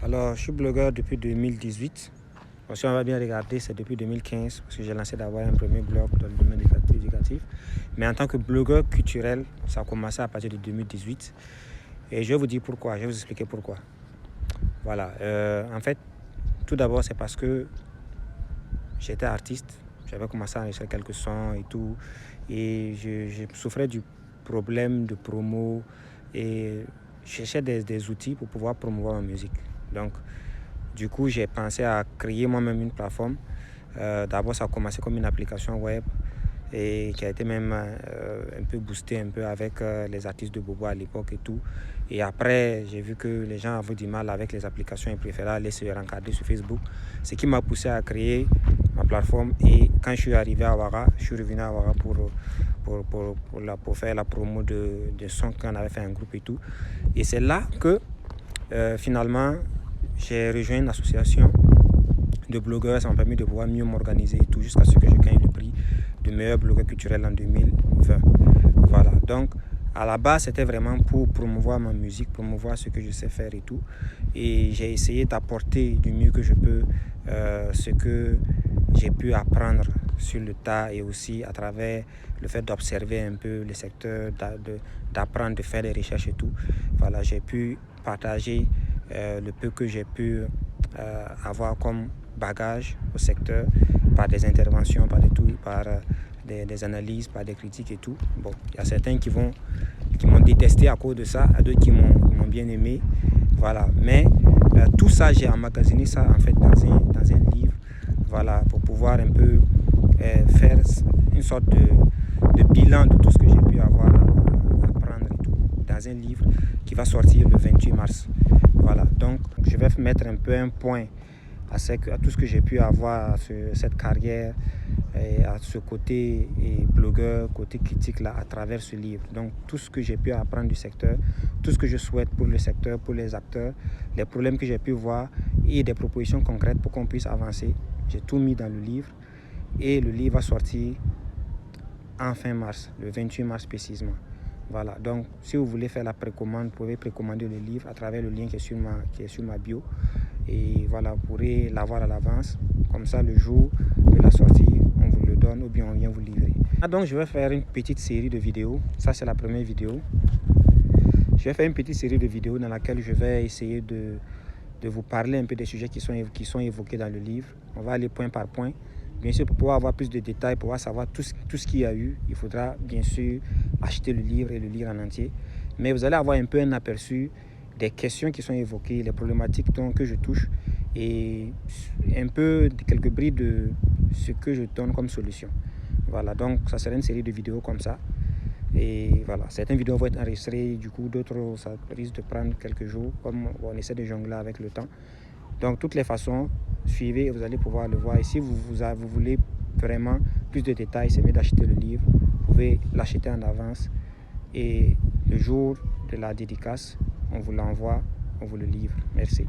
Alors, je suis blogueur depuis 2018. Si on va bien regarder, c'est depuis 2015 parce que j'ai lancé d'abord un premier blog dans le domaine éducatif. Mais en tant que blogueur culturel, ça a commencé à partir de 2018. Et je vais vous dire pourquoi, je vais vous expliquer pourquoi. Voilà, en fait, tout d'abord, c'est parce que j'étais artiste. J'avais commencé à enregistrer quelques sons et tout. Et je souffrais du problème de promo et je cherchais des outils pour pouvoir promouvoir ma musique. Donc, du coup, j'ai pensé à créer moi-même une plateforme. D'abord, ça a commencé comme une application web et qui a été même un peu boostée un peu avec les artistes de Bobo à l'époque et tout. Et après, j'ai vu que les gens avaient du mal avec les applications et préféraient aller se rencadrer sur Facebook. Ce qui m'a poussé à créer ma plateforme. Et quand je suis arrivé à Ouara, je suis revenu à Ouara pour faire la promo de sons qu'on avait fait un groupe et tout. Et c'est là que finalement, j'ai rejoint une association de blogueurs. Ça m'a permis de pouvoir mieux m'organiser et tout, jusqu'à ce que je gagne le prix de meilleur blogueur culturel en 2020. Voilà, donc à la base, c'était vraiment pour promouvoir ma musique, promouvoir ce que je sais faire et tout. Et j'ai essayé d'apporter du mieux que je peux ce que j'ai pu apprendre sur le tas et aussi à travers le fait d'observer un peu le secteur, d'apprendre, de faire des recherches et tout. Voilà, j'ai pu partager le peu que j'ai pu avoir comme bagage au secteur par des interventions, par des analyses, par des critiques et tout. Bon, il y a certains qui m'ont détesté à cause de ça, à d'autres qui m'ont bien aimé. Voilà, mais tout ça, j'ai emmagasiné ça en fait dans un livre, voilà, pour pouvoir un peu faire une sorte de bilan de tout ce que j'ai pu avoir à apprendre et tout, dans un livre qui va sortir le 28 mars. Voilà, donc je vais mettre un peu un point à tout ce que j'ai pu avoir, cette carrière et à ce côté blogueur, côté critique là, à travers ce livre. Donc tout ce que j'ai pu apprendre du secteur, tout ce que je souhaite pour le secteur, pour les acteurs, les problèmes que j'ai pu voir et des propositions concrètes pour qu'on puisse avancer. J'ai tout mis dans le livre et le livre va sortir en fin mars, le 28 mars précisément. Voilà, donc si vous voulez faire la précommande, vous pouvez précommander le livre à travers le lien qui est sur ma bio. Et voilà, vous pourrez l'avoir à l'avance. Comme ça, le jour de la sortie, on vous le donne ou bien on vient vous livrer. Donc, je vais faire une petite série de vidéos. Ça, c'est la première vidéo. Je vais faire une petite série de vidéos dans laquelle je vais essayer de vous parler un peu des sujets qui sont évoqués dans le livre. On va aller point par point. Bien sûr, pour pouvoir avoir plus de détails, pour pouvoir savoir tout ce qu'il y a eu, il faudra bien sûr acheter le livre et le lire en entier. Mais vous allez avoir un peu un aperçu des questions qui sont évoquées, les problématiques que je touche et un peu quelques bris de ce que je donne comme solution. Voilà, donc ça sera une série de vidéos comme ça. Et voilà, certaines vidéos vont être enregistrées, du coup d'autres ça risque de prendre quelques jours, comme on essaie de jongler avec le temps. Donc, toutes les façons, suivez et vous allez pouvoir le voir. Et si vous voulez vraiment plus de détails, c'est mieux d'acheter le livre. Vous pouvez l'acheter en avance. Et le jour de la dédicace, on vous l'envoie, on vous le livre. Merci.